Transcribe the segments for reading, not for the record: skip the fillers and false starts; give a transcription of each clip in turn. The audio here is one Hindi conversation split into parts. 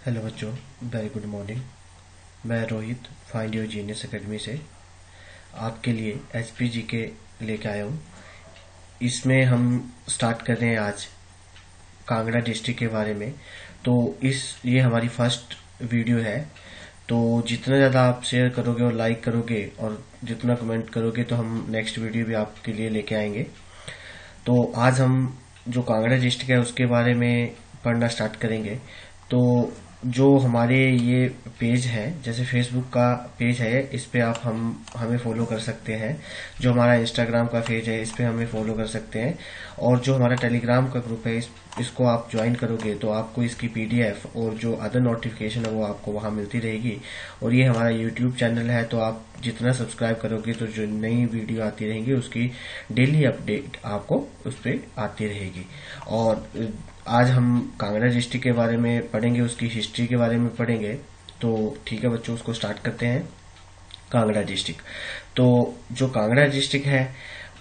हेलो बच्चों, वेरी गुड मॉर्निंग। मैं Rohit find your genius academy से आपके लिए एचपीजी के लेके आया हूँ। इसमें हम स्टार्ट कर रहे हैं आज कांगड़ा डिस्ट्रिक्ट के बारे में। तो ये हमारी फर्स्ट वीडियो है। तो जितना ज़्यादा आप शेयर करोगे और लाइक करोगे और जितना कमेंट करोगे तो हम नेक्स्ट वीडियो भी आपके लिए लेके आएंगे। तो आज हम जो कांगड़ा डिस्ट्रिक्ट है उसके बारे में पढ़ना स्टार्ट करेंगे। तो जो हमारे ये पेज है, जैसे फेसबुक का पेज है, इस पे आप हमें फॉलो कर सकते हैं। जो हमारा इंस्टाग्राम का पेज है, इस पे हमें फॉलो कर सकते हैं। और जो हमारा टेलीग्राम का ग्रुप है, इसको आप ज्वाइन करोगे तो आपको इसकी पीडीएफ और जो अदर नोटिफिकेशन है वो आपको वहाँ मिलती रहेगी। और ये हमारा यूट्यूब चैनल है, तो आप जितना सब्सक्राइब करोगे तो जो नई वीडियो आती रहेंगी उसकी डेली अपडेट आपको उस पर आती रहेगी। और आज हम कांगड़ा डिस्ट्रिक्ट के बारे में पढ़ेंगे, उसकी हिस्ट्री के बारे में पढ़ेंगे। तो ठीक है बच्चों, उसको स्टार्ट करते हैं। कांगड़ा डिस्ट्रिक्ट, तो जो कांगड़ा डिस्ट्रिक्ट है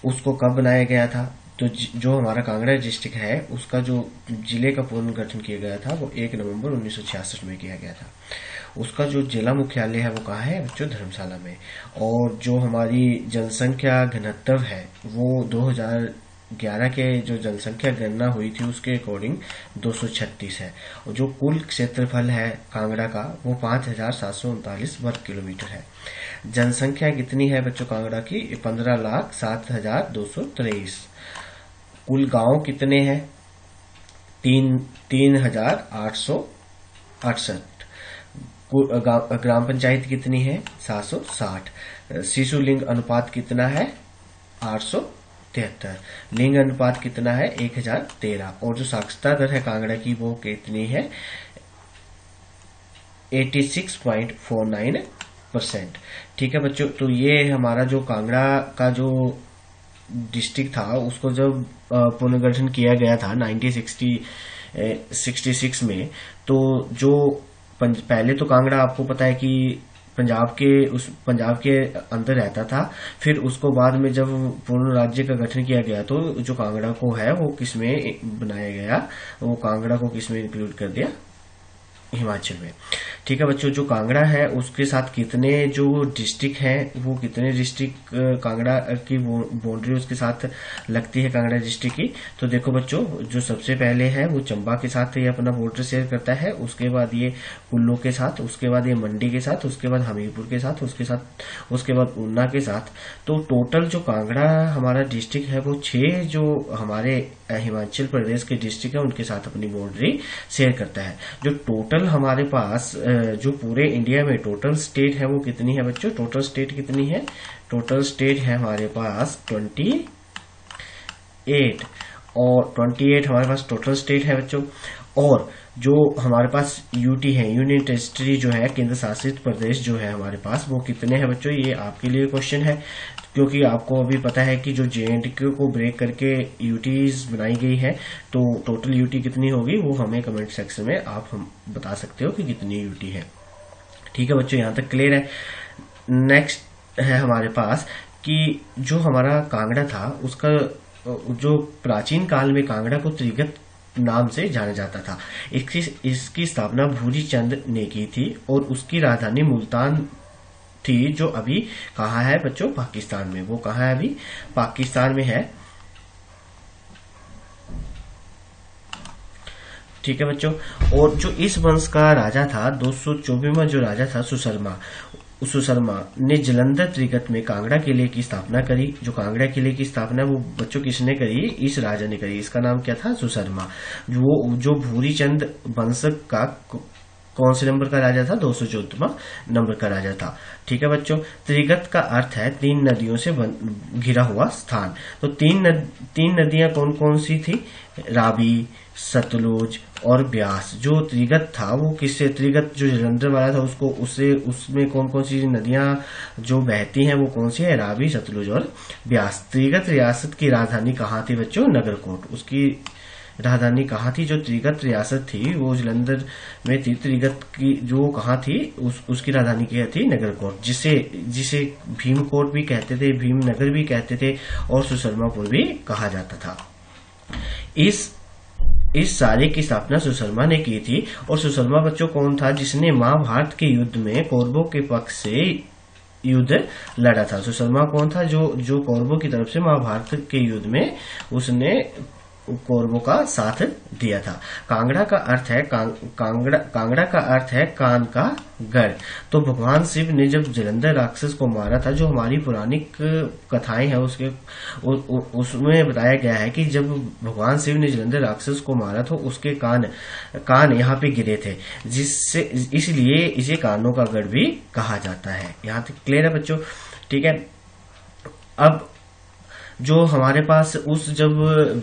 उसको कब बनाया गया था? तो जो हमारा कांगड़ा डिस्ट्रिक्ट है उसका जो जिले का पुनर्गठन किया गया था वो 1 नवंबर 1966 में किया गया था। उसका जो जिला मुख्यालय है वो कहाँ है बच्चों? धर्मशाला में। और जो हमारी जनसंख्या घनत्व है वो 2011 के जो जनसंख्या गणना हुई थी उसके अकॉर्डिंग 236 है। और जो कुल क्षेत्रफल है कांगड़ा का वो 5739 वर्ग किलोमीटर है। जनसंख्या कितनी है बच्चों कांगड़ा की? 15,07,223। कुल गांव कितने हैं? 3,868। ग्राम पंचायत कितनी है? 760। शिशु लिंग अनुपात कितना है? 873। लिंग अनुपात कितना है? 1013। और जो साक्षरता दर है कांगड़ा की वो कितनी है? 86.49%। ठीक है बच्चों, तो ये हमारा जो कांगड़ा का जो डिस्ट्रिक्ट था उसको जब पुनर्गठन किया गया था 1966 में, तो जो पहले तो कांगड़ा आपको पता है कि पंजाब के अंदर रहता था। फिर उसको बाद में जब पूर्ण राज्य का गठन किया गया तो जो कांगड़ा को है वो किसमें बनाया गया? वो कांगड़ा को किसमें इंक्लूड कर दिया? हिमाचल में। ठीक है बच्चों, जो कांगड़ा है उसके साथ कितने जो डिस्ट्रिक्ट हैं, वो कितने डिस्ट्रिक्ट कांगड़ा की बाउंड्री उसके साथ लगती है कांगड़ा डिस्ट्रिक्ट की? तो देखो बच्चों, जो सबसे पहले है वो चंबा के साथ ये अपना बॉर्डर शेयर करता है। उसके बाद ये कुल्लू के साथ, उसके बाद ये मंडी के साथ, उसके बाद हमीरपुर के साथ, उसके बाद ऊना के साथ। तो टोटल जो कांगड़ा हमारा डिस्ट्रिक्ट है वो 6 जो हमारे हिमाचल प्रदेश के डिस्ट्रिक्ट है उनके साथ अपनी बाउंड्री शेयर करता है। जो टोटल हमारे पास जो पूरे इंडिया में टोटल स्टेट है वो कितनी है बच्चों? टोटल स्टेट कितनी है? टोटल स्टेट है हमारे पास 28। और 28 हमारे पास टोटल स्टेट है बच्चों। और जो हमारे पास यूटी है, यूनियन टेरिटरी जो है, केंद्र शासित प्रदेश जो है हमारे पास, वो कितने हैं बच्चों? ये आपके लिए क्वेश्चन है, क्योंकि आपको अभी पता है कि जो जेएंडके को ब्रेक करके यूटीज बनाई गई है। तो टोटल यूटी कितनी होगी वो हमें कमेंट सेक्शन में आप हम बता सकते हो कि कितनी यूटी है। ठीक है बच्चों, यहाँ तक क्लियर है। नेक्स्ट है हमारे पास कि जो हमारा कांगड़ा था उसका जो प्राचीन काल में कांगड़ा को त्रिगत नाम से जाना जाता था। इसकी स्थापना भूरी चंद ने की थी और उसकी राजधानी मुल्तान थी, जो अभी कहाँ है बच्चों? पाकिस्तान में। वो कहाँ है? अभी पाकिस्तान में है। ठीक है बच्चों, और जो इस वंश का राजा था 224वां जो राजा था सुशर्मा ने जलंधर त्रिगत में कांगड़ा किले की स्थापना करी। जो कांगड़ा किले की स्थापना वो बच्चों किसने करी? इस राजा ने करी। इसका नाम क्या था? सुशर्मा। जो भूरी चंद वंश का कौन से नंबर का राजा था? 214वां नंबर का राजा था। ठीक है बच्चों, त्रिगत का अर्थ है 3 नदियों से घिरा हुआ स्थान। तो तीन नदियां कौन कौन सी थी? रावी, सतलुज और ब्यास। जो त्रिगत था वो किससे? त्रिगत जो जलंधर वाला था उसमें कौन कौन सी नदियां जो बहती हैं वो कौन सी है? रावी, सतलुज और ब्यास। त्रिगत रियासत की राजधानी कहाँ थी बच्चों? नगरकोट। उसकी राजधानी कहाँ थी? जो त्रिगत रियासत थी वो जलंधर में थी। त्रिगत की जो कहाँ थी उसकी राजधानी क्या थी? नगरकोट, जिसे भीमकोट भी कहते थे, भीमनगर भी कहते थे और सुशर्मापुर भी कहा जाता था। इस इस सारे की स्थापना सुशर्मा ने की थी। और सुशर्मा बच्चों कौन था, जिसने महाभारत के युद्ध में कौरवों के पक्ष से युद्ध लड़ा था। सुशर्मा कौन था, जो कौरवों की तरफ से महाभारत के युद्ध में उसने कौरवों का साथ दिया था। कांगड़ा का अर्थ है कांगड़ा का अर्थ है कान का गढ़। तो भगवान शिव ने जब जलंधर राक्षस को मारा था, जो हमारी पौराणिक कथाएं हैं उसमें बताया गया है कि जब भगवान शिव ने जलंधर राक्षस को मारा तो उसके कान यहाँ पे गिरे थे, जिससे इसलिए इसे कानों का गढ़ भी कहा जाता है। यहाँ तक क्लियर है बच्चों, ठीक है। अब जो हमारे पास जब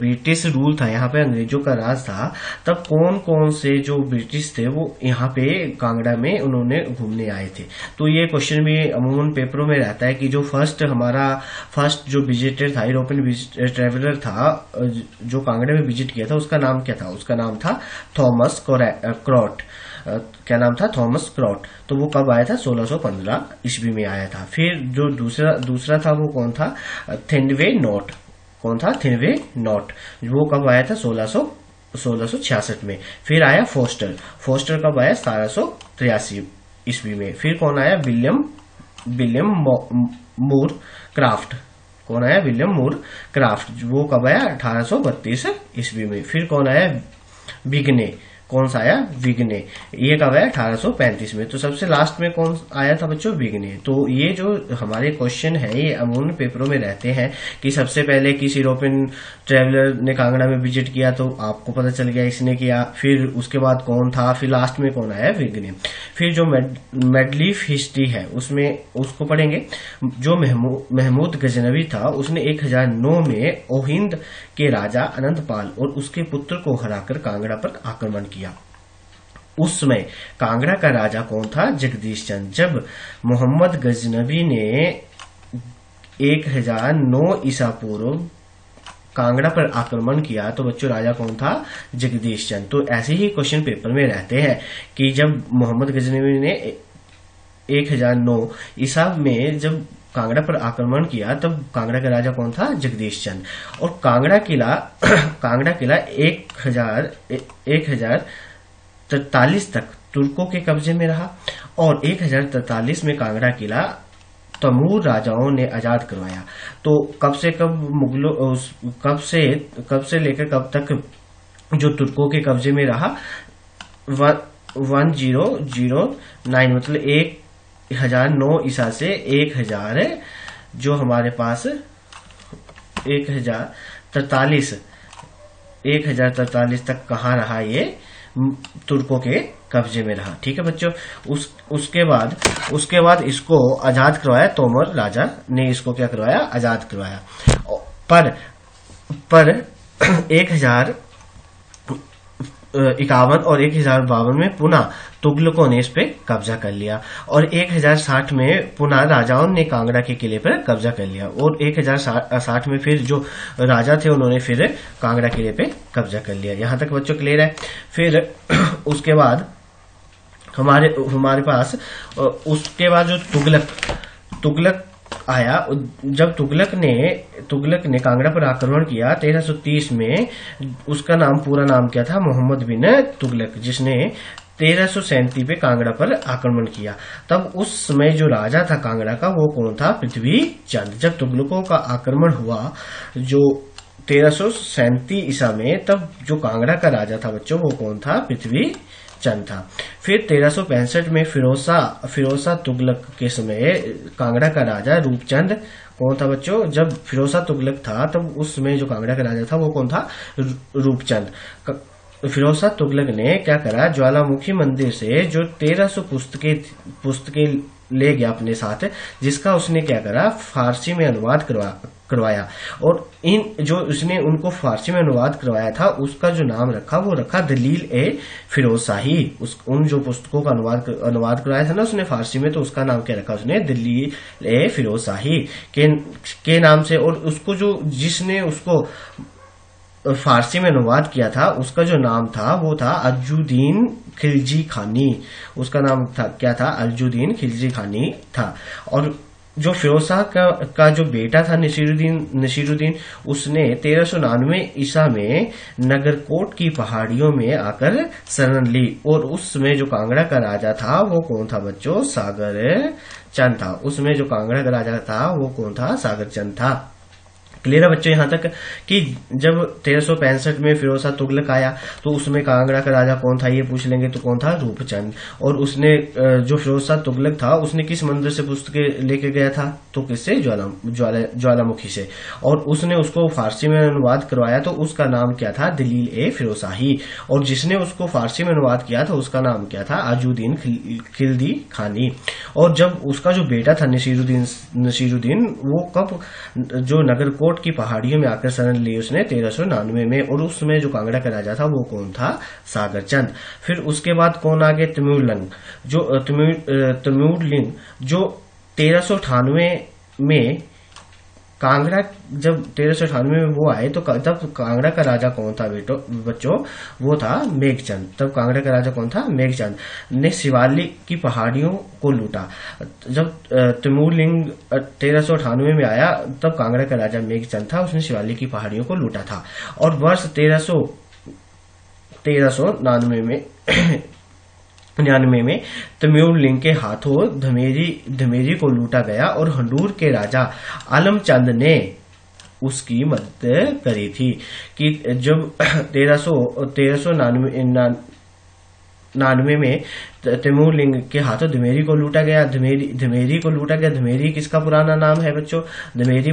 ब्रिटिश रूल था, यहाँ पे अंग्रेजों का राज था, तब कौन कौन से जो ब्रिटिश थे वो यहाँ पे कांगड़ा में उन्होंने घूमने आए थे। तो ये क्वेश्चन भी अमूमन पेपरों में रहता है कि जो फर्स्ट जो विजिटर था, यूरोपियन ट्रेवलर था जो कांगड़ा में विजिट किया था, उसका नाम क्या था? उसका नाम था थॉमस क्रॉट। क्या नाम था? थॉमस क्रॉट। तो वो कब आया था? 1615 ईस्वी में आया था। फिर जो दूसरा था वो कौन था? थिनवे नॉट। कौन था? थिनवे नॉट। वो कब आया था? 1666 में। फिर आया फोस्टर कब आया? 1783 ईस्वी में। फिर कौन आया? विलियम मूर क्राफ्ट। कौन आया? विलियम मूर क्राफ्ट। वो कब आया? 1832 ईस्वी में। फिर कौन आया? विग्ने। कौन सा आया? विग्ने। ये कब आया? 1835 में। तो सबसे लास्ट में कौन आया था बच्चों? विग्ने। तो ये जो हमारे क्वेश्चन है ये अमूमन पेपरों में रहते हैं कि सबसे पहले किस यूरोपियन ट्रेवलर ने कांगड़ा में विजिट किया, तो आपको पता चल गया इसने किया। फिर उसके बाद कौन था? फिर लास्ट में कौन आया? विग्ने। फिर जो मेडलीफ हिस्ट्री है उसमें उसको पढ़ेंगे। जो महमूद गजनवी था उसने 1009 में ओहिंद के राजा अनंतपाल और उसके पुत्र को हराकर कांगड़ा पर आक्रमण किया। उस समय कांगड़ा का राजा कौन था? जगदीश चंद। जब मोहम्मद गजनवी ने 1009 ईसा पूर्व कांगड़ा पर आक्रमण किया तो बच्चों राजा कौन था? जगदीश चंद। तो ऐसे ही क्वेश्चन पेपर में रहते हैं कि जब मोहम्मद गजनवी ने 1009 ईसा में जब कांगड़ा पर आक्रमण किया तब कांगड़ा का राजा कौन था? जगदीश चंद। और कांगड़ा किला 1043 तक तुर्कों के कब्जे में रहा और 1043 में कांगड़ा किला तैमूर राजाओं ने आजाद करवाया। तो कब से लेकर कब तक जो तुर्कों के कब्जे में रहा? 1009 मतलब 1009 ईसा से 1000 जो हमारे पास 1043 तक कहाँ रहा? ये तुर्कों के कब्जे में रहा। ठीक है बच्चों। उसके बाद इसको आजाद करवाया। तोमर राजा ने इसको क्या करवाया? आजाद करवाया। पर 1051 और 1052 में पुनः तुगलकों ने इस पे कब्जा कर लिया और 1060 में पुनः राजाओं ने कांगड़ा के किले पर कब्जा कर लिया और 1060 में फिर जो राजा थे उन्होंने फिर कांगड़ा किले पे कब्जा कर लिया। यहाँ तक बच्चों क्लियर है। फिर उसके बाद हमारे पास उसके बाद जो तुगलक आया। जब तुगलक ने कांगड़ा पर आक्रमण किया 1330 में, उसका पूरा नाम क्या था? मोहम्मद बिन तुगलक, जिसने 1337 पे कांगड़ा पर आक्रमण किया। तब उस समय जो राजा था कांगड़ा का वो कौन था? पृथ्वी चंद। जब तुगलकों का आक्रमण हुआ जो 1337 ईसा में, तब जो कांगड़ा का राजा था बच्चों वो कौन था? पृथ्वी चंद था। फिर 1365 में फिरोजा तुगलक के समय कांगड़ा का राजा रूपचंद कौन था बच्चों? जब फिरोजा तुगलक था तब उस समय जो कांगड़ा का राजा था वो कौन था? रूपचंद। फिरोजा तुगलक ने क्या करा? ज्वालामुखी मंदिर से जो 1300 पुस्तकें ले गया अपने साथ, जिसका उसने क्या करा? फारसी में अनुवाद करवाया और उसने उनको फारसी में अनुवाद करवाया था उसका जो नाम रखा वो रखा दलील ए फिरोज शाही। उन जो पुस्तकों का अनुवाद करवाया था ना उसने फारसी में, तो उसका नाम क्या रखा? उसने दलील ए फिरोज शाही के नाम से। और उसको जिसने उसको फारसी में अनुवाद किया था उसका जो नाम था वो था अजुद्दीन खिलजी खानी। उसका नाम था क्या था? अजुद्दीन खिलजी खानी था। और जो फिरोज शाह का जो बेटा था नसीरुद्दीन, उसने 1399 ईसा में नगरकोट की पहाड़ियों में आकर शरण ली। और उसमें जो कांगड़ा का राजा था वो कौन था बच्चों? सागर चंद था। उसमें जो कांगड़ा का राजा था वो कौन था? सागर चंद था। क्लियर है बच्चों यहाँ तक कि जब 1365 में फिरोज शाह तुगलक आया तो उसमें कांगड़ा का राजा कौन था ये पूछ लेंगे तो कौन था? रूपचंद। और उसने जो फिरोज शाह तुगलक था उसने किस मंदिर से पुस्तकें लेके गया था? तो किससे? ज्वालामुखी से। और उसने उसको फारसी में अनुवाद करवाया तो उसका नाम क्या था? दलील ए फिरोजशाही। और जिसने उसको फारसी में अनुवाद किया था उसका नाम क्या था? अजुद्दीन खिलजी खानी। और जब उसका जो बेटा था नसीरुद्दीन वो कब जो नगरकोट की पहाड़ियों में आकर शरण ली उसने 1399 में। और उसमें जो कांगड़ा का राजा था वो कौन था? सागर चंद। फिर उसके बाद कौन आ गए? तमिउलंग जो 1398 में कांगड़ा, जब 1398 में वो आए तो तब कांगड़ा का राजा कौन था बच्चों? वो था मेघचंद। तब कांगड़ा का राजा कौन था? मेघचंद ने शिवालिक की पहाड़ियों को लूटा। जब तमिउलंग 1398 में आया तब कांगड़ा का राजा मेघचंद था, उसने शिवालिक की पहाड़ियों को लूटा था। और वर्ष 1399 में 99 में तमिउलंग के हाथों धमेरी को लूटा गया और हंडूर के राजा आलमचंद ने उसकी मदद करी थी। कि जब 1399 में तमिउलंग के हाथों धमेरी को लूटा गया। धमेरी किसका पुराना नाम है बच्चों? धमेरी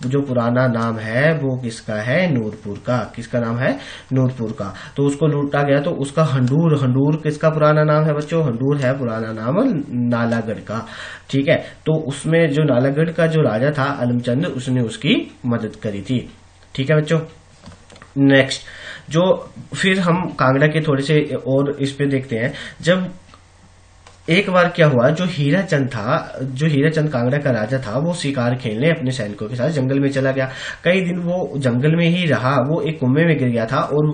जो पुराना नाम है वो किसका है? नूरपुर का। किसका नाम है? नूरपुर का। तो उसको लूटा गया तो उसका हंडूर किसका पुराना नाम है बच्चों? हंडूर है पुराना नाम नालागढ़ का। ठीक है, तो उसमें जो नालागढ़ का जो राजा था आलमचंद, उसने उसकी मदद करी थी। ठीक है बच्चों, नेक्स्ट जो फिर हम कांगड़ा के थोड़े से और इस पे देखते हैं। जब एक बार क्या हुआ, जो हीराचंद कांगड़ा का राजा था वो शिकार खेलने अपने सैनिकों के साथ जंगल में चला गया। कई दिन वो जंगल में ही रहा। वो एक कुएं में गिर गया था और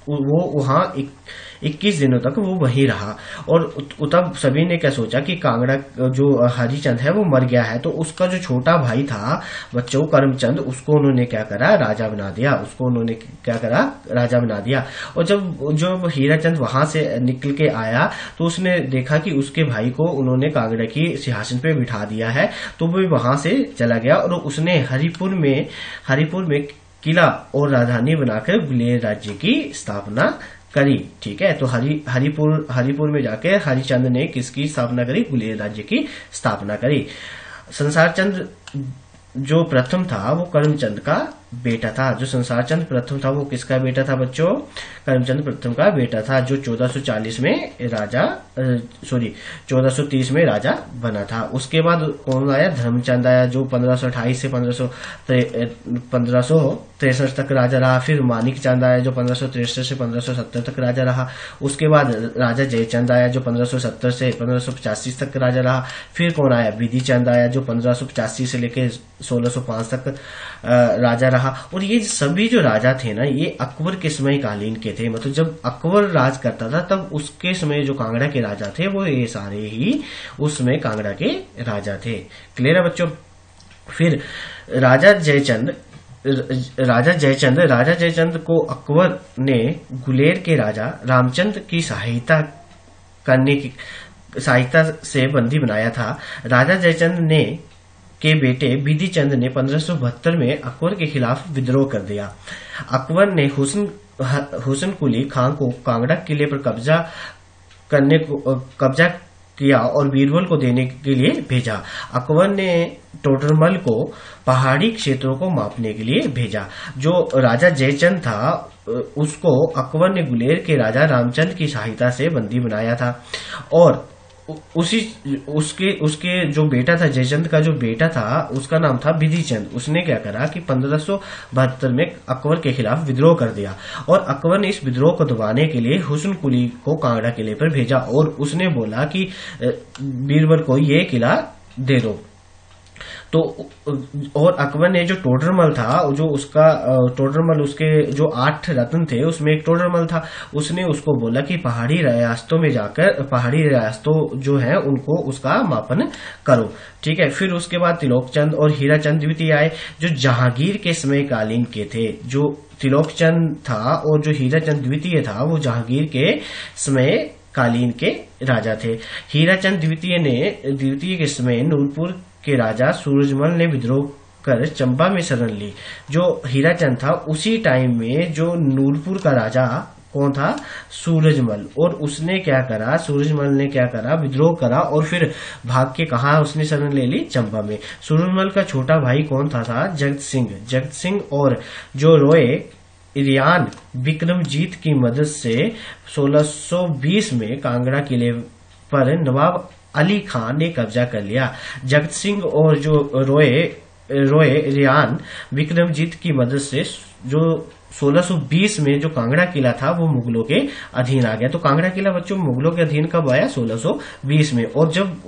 वो वहां 21 दिनों तक वो वहीं रहा। और तब सभी ने क्या सोचा कि कांगड़ा जो हरिचंद है वो मर गया है। तो उसका जो छोटा भाई था बच्चों करमचंद, उसको उन्होंने क्या करा? राजा बना दिया। और जब हीराचंद वहां से निकल के आया तो उसने देखा कि उसके भाई को उन्होंने कांगड़ा की सिंहासन पे बिठा दिया है। तो वो वहां से चला गया और उसने हरिपुर में किला और राजधानी बनाकर गुलेर राज्य की स्थापना करी। ठीक है, तो हरिपुर में जाके हरिचंद ने किसकी स्थापना करी? गुलेर राज्य की स्थापना करी। संसार चंद जो प्रथम था वो करमचंद का बेटा था। जो संसार चंद प्रथम था वो किसका बेटा था बच्चों? करमचंद प्रथम का बेटा था, जो 1430 में राजा बना था। उसके बाद कौन आया? धर्मचंद आया, जो 1528 से 1563 तक राजा रहा। फिर मानिक चंद आया जो 1563 से 1570 तक राजा रहा। उसके बाद राजा जयचंद आया जो 1570 से 1585 तक राजा रहा। फिर कौन आया? विधि चंद आया जो 1585 से लेकर 1605 तक राजा रहा। और ये सभी जो राजा थे ना, ये अकबर के समय कालीन के थे। मतलब जब अकबर राज करता था तब उसके समय जो कांगड़ा के राजा थे वो ये सारे ही उसमें कांगड़ा के राजा थे। क्लियर है बच्चों? फिर राजा जयचंद को अकबर ने गुलेर के राजा रामचंद की सहायता से बंदी बनाया था। राजा जयचंद के बेटे विधि चंद ने 1572 में अकबर के खिलाफ विद्रोह कर दिया। अकबर ने हुसन कुली खान को कांगड़ा किले पर कब्जा किया और बीरबल को देने के लिए भेजा। अकबर ने टोडरमल को पहाड़ी क्षेत्रों को मापने के लिए भेजा। जो राजा जयचंद था उसको अकबर ने गुलेर के राजा रामचंद की सहायता से बंदी बनाया था। और उसके जो बेटा था, जयचंद का जो बेटा था उसका नाम था विधि चंद। उसने क्या करा कि 1572 में अकबर के खिलाफ विद्रोह कर दिया। और अकबर ने इस विद्रोह को दबाने के लिए हुसन कुली को कांगड़ा किले पर भेजा और उसने बोला कि बीरबल को ये किला दे दो। तो और अकबर ने जो टोडरमल था, जो उसका टोडरमल, उसके जो 8 रत्न थे उसमें एक टोडरमल था, उसने उसको बोला कि पहाड़ी रियासतों में जाकर पहाड़ी रियासतों जो है उनको उसका मापन करो। ठीक है। फिर उसके बाद तिलोकचंद और हीराचंद द्वितीय आए, जो जहांगीर के समय कालीन के थे। जो तिलोकचंद था और जो हीराचंद द्वितीय था वो जहांगीर के समय कालीन के राजा थे। हीराचंद द्वितीय के समय नूरपुर के राजा सूरजमल ने विद्रोह कर चंबा में शरण ली। जो हीराचंद था उसी टाइम में जो नूरपुर का राजा कौन था, सूरजमल, और उसने क्या करा, सूरजमल ने क्या करा, विद्रोह करा और फिर भाग के कहा उसने शरण ले ली, चंबा में। सूरजमल का छोटा भाई कौन था जगत सिंह और जो रोए रियान विक्रमजीत की मदद से 1620 में कांगड़ा किले पर नवाब अली खान ने कब्जा कर लिया। जगत सिंह और जो रोए रियान विक्रमजीत की मदद से जो 1620 में जो कांगड़ा किला था वो मुगलों के अधीन आ गया। तो कांगड़ा किला बच्चों मुगलों के अधीन कब आया, 1620 में। और जब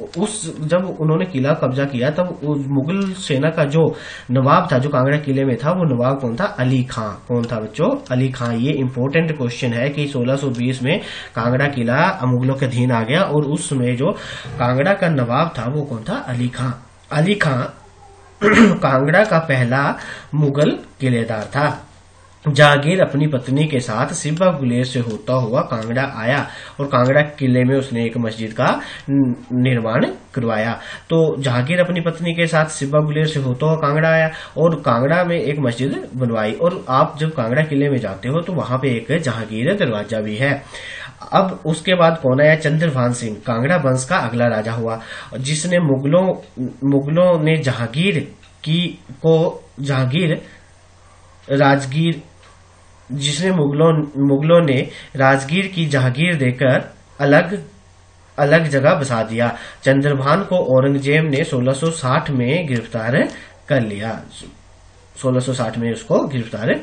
उन्होंने किला कब्जा किया तब मुगल सेना का जो नवाब था जो कांगड़ा किले में था वो नवाब कौन था, अली खां। कौन था बच्चों, अली खां। ये इंपॉर्टेंट क्वेश्चन है कि 1620 में कांगड़ा किला मुगलों के अधीन आ गया और उस समय जो कांगड़ा का नवाब था वो कौन था, अली खां। अली खां कांगड़ा का पहला मुगल किलेदार था। जहांगीर अपनी पत्नी के साथ सिब्बा गुलेर से होता हुआ कांगड़ा आया और कांगड़ा किले में उसने एक मस्जिद का निर्माण करवाया। तो जहांगीर अपनी पत्नी के साथ सिब्बा गुलेर से होता हुआ कांगड़ा आया और कांगड़ा में एक मस्जिद बनवाई। और आप जब कांगड़ा किले में जाते हो तो वहां पे एक जहांगीर दरवाजा भी है। अब उसके बाद कौन आया, चंद्रभान सिंह, कांगड़ा वंश का अगला राजा हुआ, जिसने मुगलों ने मुगलों ने राजगीर की जहांगीर देकर अलग जगह बसा दिया। चंद्रभान को औरंगजेब ने 1660 में गिरफ्तार कर लिया। 1660 में उसको गिरफ्तार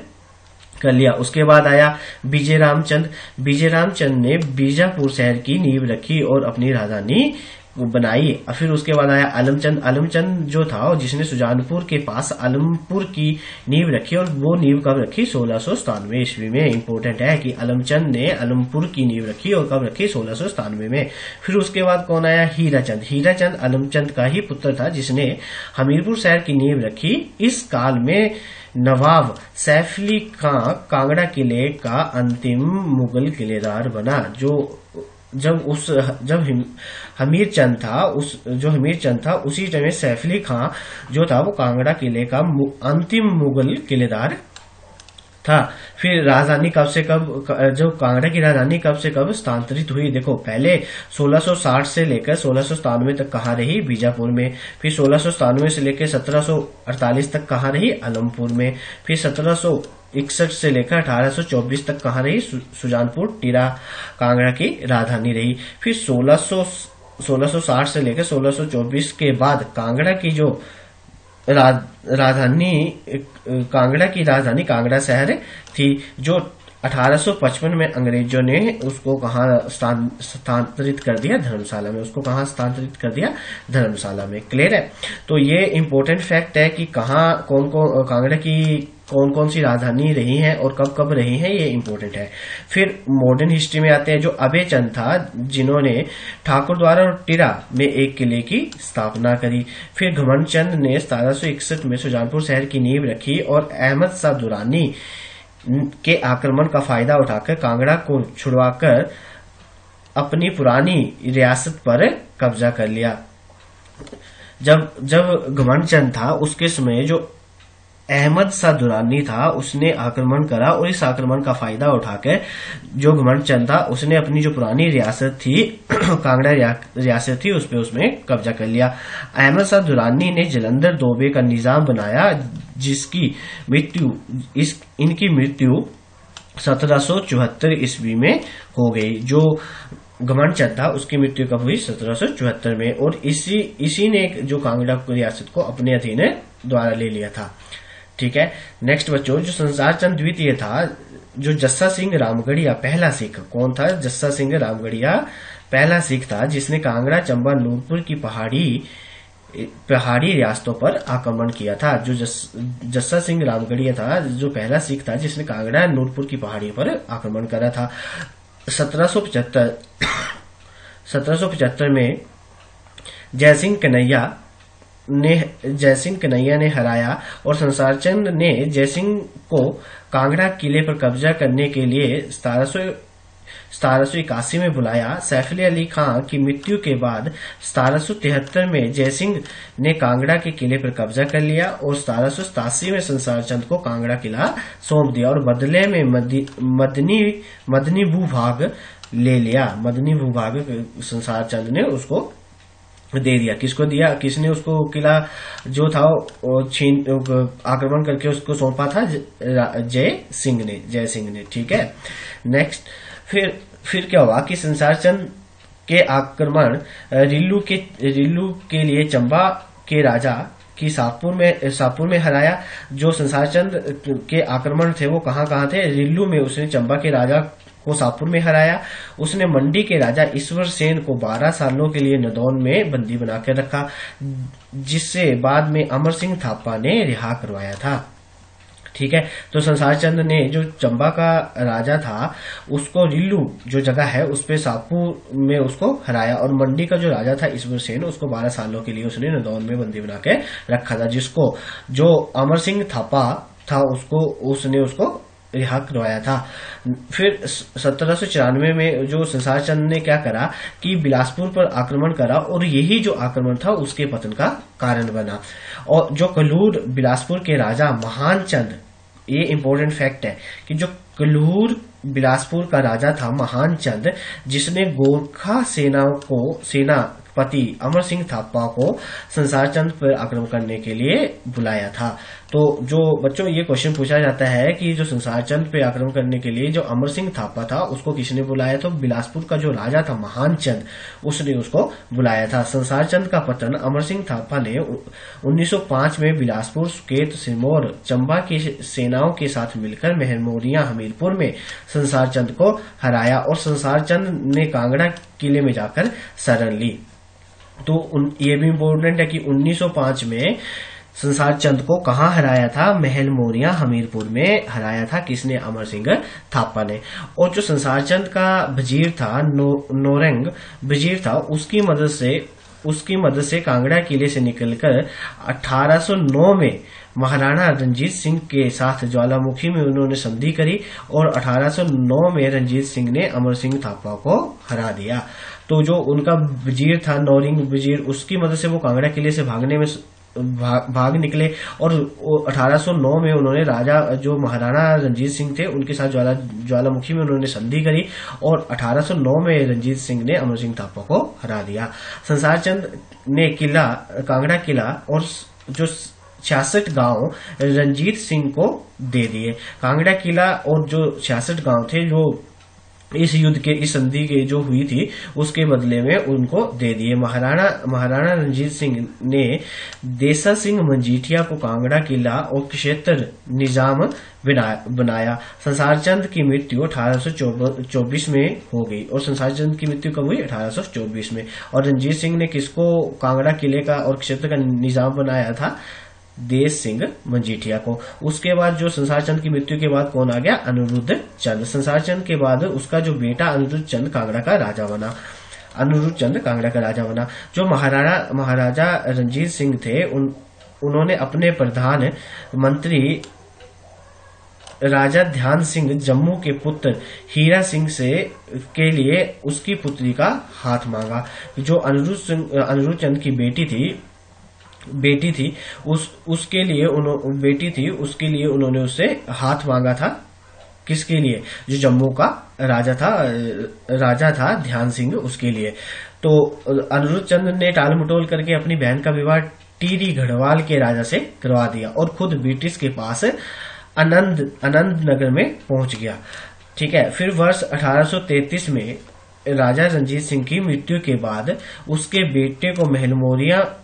कर लिया। उसके बाद आया विजय रामचंद ने बीजापुर शहर की नींव रखी और अपनी राजधानी बनाई। फिर उसके बाद आया अलमचंद जो था जिसने सुजानपुर के पास आलमपुर की नींव रखी और वो नींव कब रखी, 1697 ईस्वी में। इंपोर्टेंट है कि अलमचंद ने आलमपुर की नींव रखी और कब रखी, 1697 में। फिर उसके बाद कौन आया, हीराचंद अलमचंद का ही पुत्र था जिसने हमीरपुर शहर की नींव रखी। इस काल में नवाब सैफ अली खां कांगड़ा किले का अंतिम मुगल किलेदार बना। जब हमीरचंद था उसी समय सैफ अली खां जो था वो कांगड़ा किले का अंतिम मुगल किलेदार था। फिर राजधानी जो कांगड़ा की राजधानी कब से कब स्थानांतरित हुई, देखो पहले 1660 से लेकर 1697 तक कहाँ रही, बीजापुर में। फिर 1697 से लेकर 1748 तक कहाँ रही, आलमपुर में। फिर 1761 से लेकर 1824 तक कहाँ रही, सुजानपुर टीरा कांगड़ा की राजधानी रही। फिर 1660 से लेकर 1624 के बाद कांगड़ा की जो राजधानी कांगड़ा शहर थी, जो 1855 में अंग्रेजों ने उसको कहाँ स्थानांतरित कर दिया, धर्मशाला में। उसको कहाँ स्थानांतरित कर दिया, धर्मशाला में। क्लियर है। तो ये इंपॉर्टेंट फैक्ट है कि कहाँ कांगड़ा की कौन कौन सी राजधानी रही हैं और कब कब रही हैं, ये इंपॉर्टेंट है। फिर मॉडर्न हिस्ट्री में आते हैं, जो अभय चंद था जिन्होंने ठाकुरद्वारा और टिरा में एक किले की स्थापना करी। फिर घमंड चंद ने 1761 में सुजानपुर शहर की नींव रखी और अहमद शाह दुरानी के आक्रमण का फायदा उठाकर कांगड़ा को छुड़वाकर अपनी पुरानी रियासत पर कब्जा कर लिया। जब घमंड चंद था उसके समय जो अहमद शाह दुरानी था उसने आक्रमण करा और इस आक्रमण का फायदा उठाकर जो घमंड चंद था उसने अपनी जो पुरानी रियासत थी कांगड़ा रियासत थी उस पे उसमें कब्जा कर लिया। अहमद शाह दुरानी ने जलंधर दोबे का निजाम बनाया जिसकी इनकी मृत्यु 1774 ईस्वी में हो गई। जो घमंड चंद था उसकी मृत्यु कब हुई, 1774 में। और इसी ने जो कांगड़ा रियासत को अपने अधीन द्वारा ले लिया था। ठीक है। नेक्स्ट बच्चों, जो संसार चंद द्वितीय था, जो जस्सा सिंह रामगढ़िया पहला सिख, कौन था, जस्सा सिंह रामगढ़िया पहला सिख था जिसने कांगड़ा, चंबा, नूरपुर की पहाड़ी पहाड़ी रियासतों पर आक्रमण किया था। जो जस्सा सिंह रामगढ़िया था, जो पहला सिख था जिसने कांगड़ा नूरपुर की पहाड़ी पर आक्रमण करा था। 1775 में जयसिंह कन्हैया ने हराया और संसारचंद ने जयसिंह को कांगड़ा किले पर कब्जा करने के लिए 1781 में बुलाया। सैफ अली खां की मृत्यु के बाद 1773 में जयसिंह ने कांगड़ा के किले पर कब्जा कर लिया और 1787 में संसारचंद को कांगड़ा किला सौंप दिया और बदले में मदनी भूभाग ले लिया। मदनी भूभाग संसारचंद ने उसको दे दिया। किसको दिया? किसने उसको किला जो था छीन आक्रमण करके उसको सौंपा था? जय सिंह ने। ठीक है। नेक्स्ट फिर क्या हुआ कि संसारचंद के आक्रमण रिल्लू के लिए चंबा के राजा की सापुर में हराया। जो संसारचंद के आक्रमण थे वो कहाँ थे? रिल्लू में उसने चंबा के राजा को सापुर में हराया। उसने मंडी के राजा ईश्वर सेन को 12 सालों के लिए नदौन में बंदी बनाकर रखा, जिससे बाद में अमर सिंह थापा ने रिहा करवाया था। ठीक है। तो संसारचंद ने जो चंबा का राजा था उसको रिल्लू जो जगह है उस पे सापुर में उसको हराया और मंडी का जो राजा था ईश्वर सेन उसको 12 सालों के लिए उसने नदौन में बंदी बना के रखा था, जिसको जो अमर सिंह थापा था उसने उसको रिहा करवाया था। फिर 1794 में जो संसारचंद ने क्या करा कि बिलासपुर पर आक्रमण करा और यही जो आक्रमण था उसके पतन का कारण बना। और जो कलूर बिलासपुर के राजा महान चंद, ये इंपॉर्टेंट फैक्ट है कि जो कलूर बिलासपुर का राजा था महान चंद, जिसने गोरखा सेनापति अमर सिंह थापा को संसारचंद पर आक्रमण करने के लिए बुलाया था। तो जो बच्चों ये क्वेश्चन पूछा जाता है कि जो संसारचंद पे आक्रमण करने के लिए जो अमर सिंह थापा था उसको किसने बुलाया? तो बिलासपुर का जो राजा था महान चंद, उसने उसको बुलाया था। संसारचंद का पतन अमर सिंह थापा ने 1905 में बिलासपुर, सुकेत, सिरमौर, चंबा की सेनाओं के साथ मिलकर महलमोरिया हमीरपुर में संसारचंद को हराया और संसारचंद ने कांगड़ा किले में जाकर शरण ली। तो ये भी इम्पोर्टेंट है कि 1905 में संसारचंद को कहाँ हराया था? महलमोरिया हमीरपुर में हराया था। किसने? अमर सिंह थापा ने। और जो संसारचंद का वजीर था नौरंग वजीर था, उसकी मदद से कांगड़ा किले से निकलकर 1809 में महाराणा रंजीत सिंह के साथ ज्वालामुखी में उन्होंने संधि करी और 1809 में रंजीत सिंह ने अमर सिंह थापा को हरा दिया। तो जो उनका वजीर था नौरंग वजीर, उसकी मदद से वो कांगड़ा किले से भाग निकले और 1809 में उन्होंने राजा जो महाराणा रंजीत सिंह थे उनके साथ ज्वालामुखी में उन्होंने संधि करी और 1809 में रंजीत सिंह ने अमर सिंह थापा को हरा दिया। संसारचंद ने कांगड़ा किला और जो 66 गांव रंजीत सिंह को दे दिए। कांगड़ा किला और जो 66 गांव थे जो इस संधि के जो हुई थी उसके बदले में उनको दे दिए। महाराणा रंजीत सिंह ने देसा सिंह मजीठिया को कांगड़ा किला और क्षेत्र निजाम बनाया। संसारचंद की मृत्यु 1824 में हो गई और संसारचंद की मृत्यु कब हुई? 1824 में। और रंजीत सिंह ने किसको कांगड़ा किले का और क्षेत्र का निजाम बनाया था? देश सिंह मजीठिया को। उसके बाद जो संसारचंद की मृत्यु के बाद कौन आ गया? अनिरुद्ध चंद। संसारचंद के बाद उसका जो बेटा अनिरुद्ध चंद कांगड़ा का राजा बना। जो महाराजा रंजीत सिंह थे उन्होंने अपने प्रधान मंत्री राजा ध्यान सिंह जम्मू के पुत्र हीरा सिंह के लिए उसकी पुत्री का हाथ मांगा। जो अनिरुद्ध चंद की बेटी थी उसके लिए उन्होंने उससे हाथ मांगा था। किसके लिए? जो जम्मू का राजा था ध्यान सिंह, उसके लिए। तो अनिरुद्ध चंद ने टाल मटोल करके अपनी बहन का विवाह टीरी गढ़वाल के राजा से करवा दिया और खुद ब्रिटिश के पास आनंद नगर में पहुंच गया। ठीक है। फिर वर्ष 1833 में राजा रंजीत सिंह की मृत्यु के बाद उसके बेटे को महलमोरिया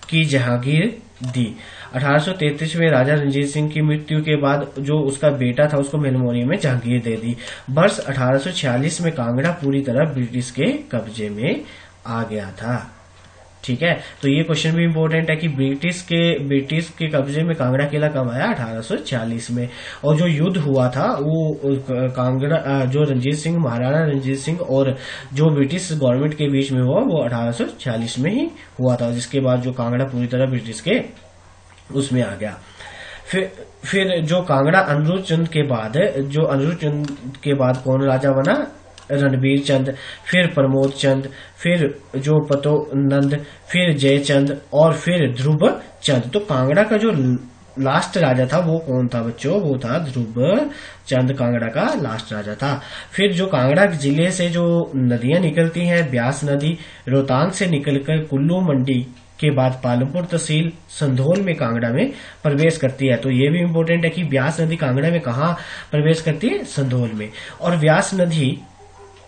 की जहांगीर दी। 1833 में राजा रंजीत सिंह की मृत्यु के बाद जो उसका बेटा था उसको महलमोरिया में जहांगीर दे दी। वर्ष 1846 में कांगड़ा पूरी तरह ब्रिटिश के कब्जे में आ गया था। ठीक है, तो ये क्वेश्चन भी इंपॉर्टेंट है कि ब्रिटिश के कब्जे में कांगड़ा किला कब आया, 1846 में। और जो युद्ध हुआ था वो कांगड़ा जो रणजीत सिंह, महाराणा रणजीत सिंह और जो ब्रिटिश गवर्नमेंट के बीच में हुआ वो 1846 में ही हुआ था, जिसके बाद जो कांगड़ा पूरी तरह ब्रिटिश के उसमें आ गया। फिर जो कांगड़ा अनिरुद्ध चंद के बाद, जो अनिरुद्ध चंद के बाद कौन राजा बना, रणबीर चंद, फिर प्रमोद चंद, फिर जो पतो नंद, फिर जयचंद और फिर ध्रुव चंद। तो कांगड़ा का जो लास्ट राजा था वो कौन था बच्चों, वो था ध्रुव चंद, कांगड़ा का लास्ट राजा था। फिर जो कांगड़ा जिले से जो नदियां निकलती हैं, ब्यास नदी रोहतांग से निकलकर कुल्लू मंडी के बाद पालमपुर तहसील संधोल में कांगड़ा में प्रवेश करती है। तो ये भी इम्पोर्टेंट है कि ब्यास नदी कांगड़ा में कहाँ प्रवेश करती है, संधोल में। और ब्यास नदी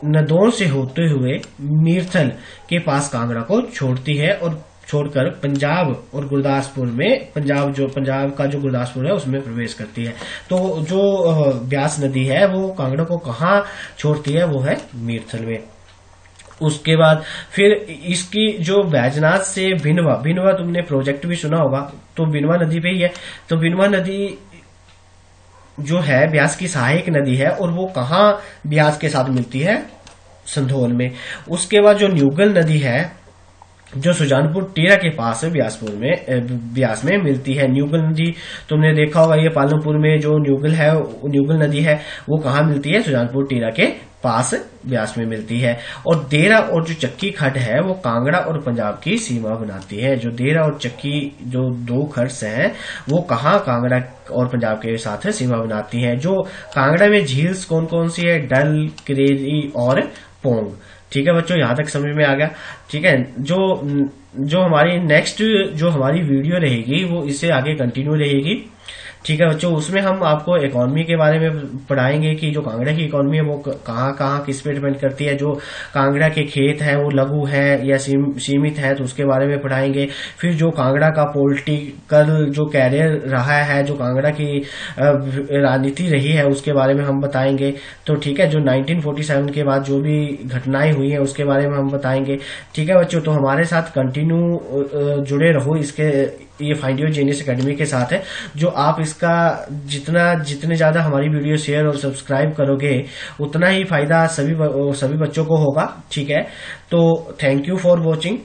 नदौर से होते हुए मीरथल के पास कांगड़ा को छोड़ती है और छोड़कर पंजाब और गुरदासपुर में, पंजाब का जो गुरदासपुर है उसमें प्रवेश करती है। तो जो ब्यास नदी है वो कांगड़ा को कहाँ छोड़ती है, वो है मीरथल में। उसके बाद फिर इसकी जो बैजनाथ से भिनवा तुमने प्रोजेक्ट भी सुना होगा, तो भिनवा नदी पे ही है। तो भिनवा नदी जो है ब्यास की सहायक नदी है और वो कहाँ ब्यास के साथ मिलती है, संधोल में। उसके बाद जो न्यूगल नदी है जो सुजानपुर टीरा के पास है, ब्यास में मिलती है। न्यूगल नदी तुमने देखा होगा, ये पालमपुर में जो न्यूगल नदी है वो कहाँ मिलती है, सुजानपुर टीरा के पास ब्यास में मिलती है। और देरा और जो चक्की खड्ड है वो कांगड़ा और पंजाब की सीमा बनाती है। जो देरा और चक्की जो दो खड्ड हैं वो कहाँ कांगड़ा और पंजाब के साथ सीमा बनाती हैं। जो कांगड़ा में झील्स कौन कौन सी है, डल, करेरी और पोंग। ठीक है बच्चों, यहां तक समझ में आ गया। ठीक है, जो हमारी नेक्स्ट जो हमारी वीडियो रहेगी वो इससे आगे कंटिन्यू रहेगी। ठीक है बच्चों, उसमें हम आपको इकोनॉमी के बारे में पढ़ाएंगे कि जो कांगड़ा की इकोनॉमी है वो कहाँ कहाँ किस पे डिपेंड करती है। जो कांगड़ा के खेत है वो लघु है या सीमित है, तो उसके बारे में पढ़ाएंगे। फिर जो कांगड़ा का पॉलिटिकल जो कैरियर रहा है, जो कांगड़ा की राजनीति रही है, उसके बारे में हम बताएंगे। तो ठीक है, जो 1947 के बाद जो भी घटनाएं हुई है उसके बारे में हम बताएंगे। ठीक है बच्चों, तो हमारे साथ कंटिन्यू जुड़े रहो इसके ये फाइंड योर जीनियस एकेडमी के साथ है। जो आप इसका जितने ज्यादा हमारी वीडियो शेयर और सब्सक्राइब करोगे उतना ही फायदा सभी बच्चों को होगा। ठीक है, तो थैंक यू फॉर वॉचिंग।